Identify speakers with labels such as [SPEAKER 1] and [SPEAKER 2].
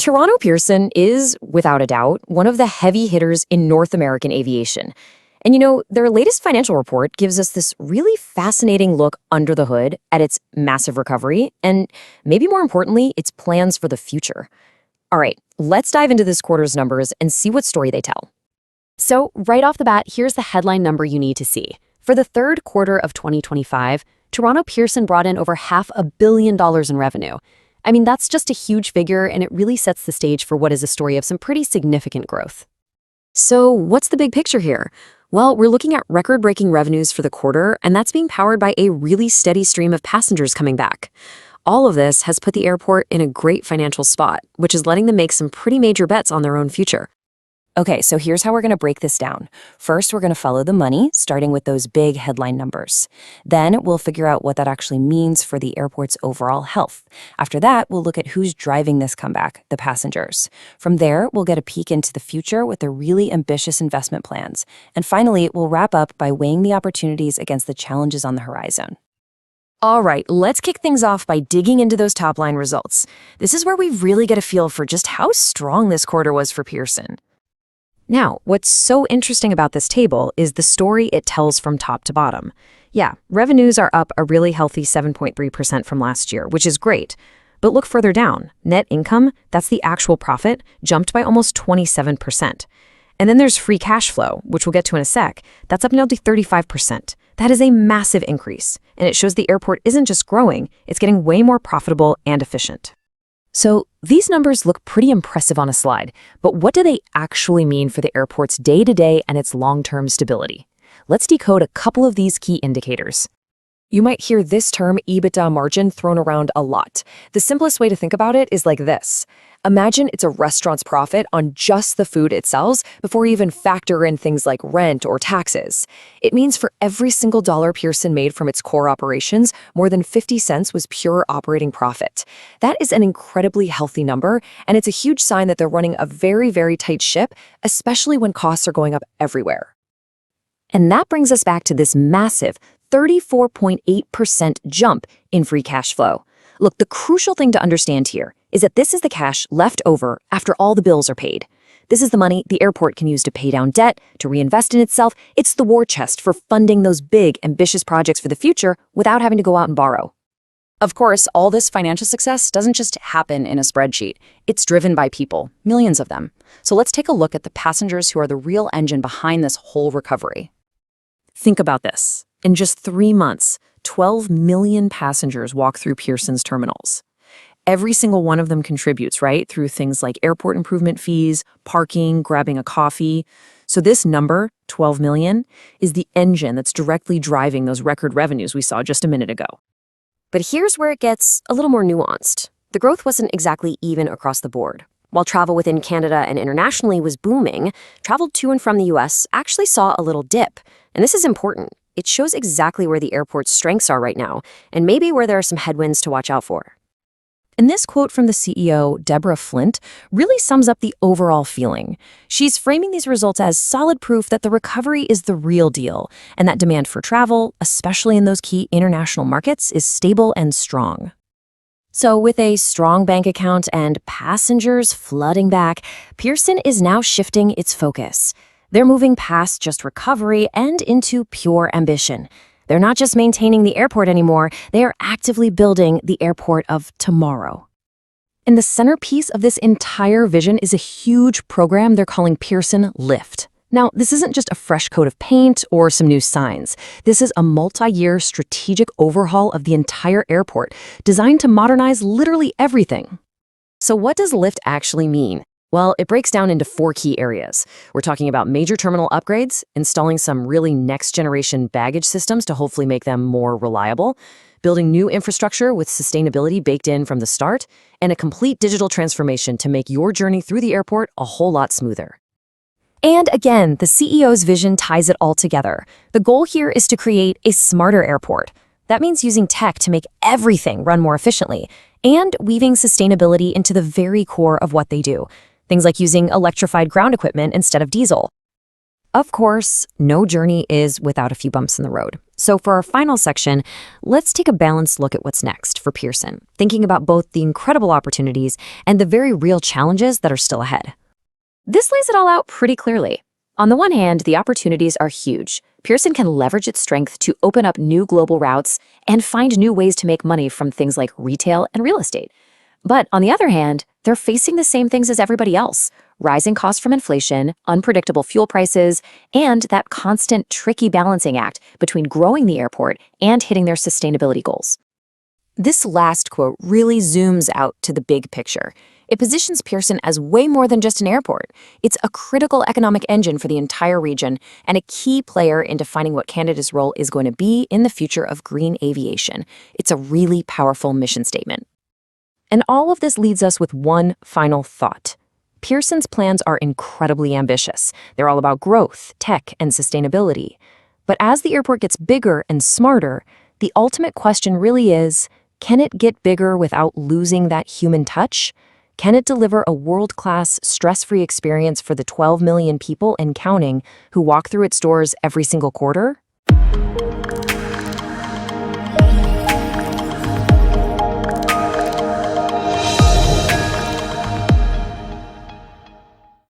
[SPEAKER 1] Toronto Pearson is, without a doubt, one of the heavy hitters in North American aviation. And their latest financial report gives us this really fascinating look under the hood at its massive recovery and, maybe more importantly, its plans for the future. All right, let's dive into this quarter's numbers and see what story they tell.
[SPEAKER 2] So, right off the bat, here's the headline number you need to see. For the third quarter of 2025, Toronto Pearson brought in over $500 million in revenue. I mean, that's just a huge figure, and it really sets the stage for what is a story of some pretty significant growth.
[SPEAKER 1] So, what's the big picture here? Well, we're looking at record-breaking revenues for the quarter, and that's being powered by a really steady stream of passengers coming back. All of this has put the airport in a great financial spot, which is letting them make some pretty major bets on their own future. Okay, so here's how we're going to break this down. First, we're going to follow the money, starting with those big headline numbers. Then we'll figure out what that actually means for the airport's overall health. After that, we'll look at who's driving this comeback, the passengers. From there, we'll get a peek into the future with the really ambitious investment plans. And finally, we'll wrap up by weighing the opportunities against the challenges on the horizon. All right, let's kick things off by digging into those top-line results. This is where we really get a feel for just how strong this quarter was for Pearson. Now, what's so interesting about this table is the story it tells from top to bottom. Yeah, revenues are up a really healthy 7.3% from last year, which is great. But look further down. Net income, that's the actual profit, jumped by almost 27%. And then there's free cash flow, which we'll get to in a sec. That's up nearly 35%. That is a massive increase, and it shows the airport isn't just growing, it's getting way more profitable and efficient. So these numbers look pretty impressive on a slide, but what do they actually mean for the airport's day-to-day and its long-term stability? Let's decode a couple of these key indicators. You might hear this term EBITDA margin thrown around a lot. The simplest way to think about it is like this. Imagine it's a restaurant's profit on just the food it sells before you even factor in things like rent or taxes. It means for every single dollar Pearson made from its core operations, more than 50 cents was pure operating profit. That is an incredibly healthy number, and it's a huge sign that they're running a very, very tight ship, especially when costs are going up everywhere. And that brings us back to this massive 34.8% jump in free cash flow. Look, the crucial thing to understand here is that this is the cash left over after all the bills are paid. This is the money the airport can use to pay down debt, to reinvest in itself. It's the war chest for funding those big, ambitious projects for the future without having to go out and borrow. Of course, all this financial success doesn't just happen in a spreadsheet. It's driven by people, millions of them. So let's take a look at the passengers who are the real engine behind this whole recovery. Think about this. In just 3 months, 12 million passengers walk through Pearson's terminals. Every single one of them contributes, right? Through things like airport improvement fees, parking, grabbing a coffee. So this number, 12 million, is the engine that's directly driving those record revenues we saw just a minute ago. But here's where it gets a little more nuanced. The growth wasn't exactly even across the board. While travel within Canada and internationally was booming, travel to and from the US actually saw a little dip. And this is important. It shows exactly where the airport's strengths are right now, and maybe where there are some headwinds to watch out for. And this quote from the CEO, Deborah Flint, really sums up the overall feeling. She's framing these results as solid proof that the recovery is the real deal, and that demand for travel, especially in those key international markets, is stable and strong. So with a strong bank account and passengers flooding back, Pearson is now shifting its focus. They're moving past just recovery and into pure ambition. They're not just maintaining the airport anymore, they are actively building the airport of tomorrow. And the centerpiece of this entire vision is a huge program they're calling Pearson Lift. Now, this isn't just a fresh coat of paint or some new signs. This is a multi-year strategic overhaul of the entire airport, designed to modernize literally everything. So what does Lift actually mean? Well, it breaks down into 4 key areas. We're talking about major terminal upgrades, installing some really next-generation baggage systems to hopefully make them more reliable, building new infrastructure with sustainability baked in from the start, and a complete digital transformation to make your journey through the airport a whole lot smoother. And again, the CEO's vision ties it all together. The goal here is to create a smarter airport. That means using tech to make everything run more efficiently, and weaving sustainability into the very core of what they do. Things like using electrified ground equipment instead of diesel. Of course, no journey is without a few bumps in the road. So for our final section, let's take a balanced look at what's next for Pearson, thinking about both the incredible opportunities and the very real challenges that are still ahead. This lays it all out pretty clearly. On the one hand, the opportunities are huge. Pearson can leverage its strength to open up new global routes and find new ways to make money from things like retail and real estate. But on the other hand, they're facing the same things as everybody else: rising costs from inflation, unpredictable fuel prices, and that constant tricky balancing act between growing the airport and hitting their sustainability goals. This last quote really zooms out to the big picture. It positions Pearson as way more than just an airport. It's a critical economic engine for the entire region and a key player in defining what Canada's role is going to be in the future of green aviation. It's a really powerful mission statement. And all of this leads us with one final thought. Pearson's plans are incredibly ambitious. They're all about growth, tech, and sustainability. But as the airport gets bigger and smarter, the ultimate question really is, can it get bigger without losing that human touch? Can it deliver a world-class, stress-free experience for the 12 million people and counting who walk through its doors every single quarter?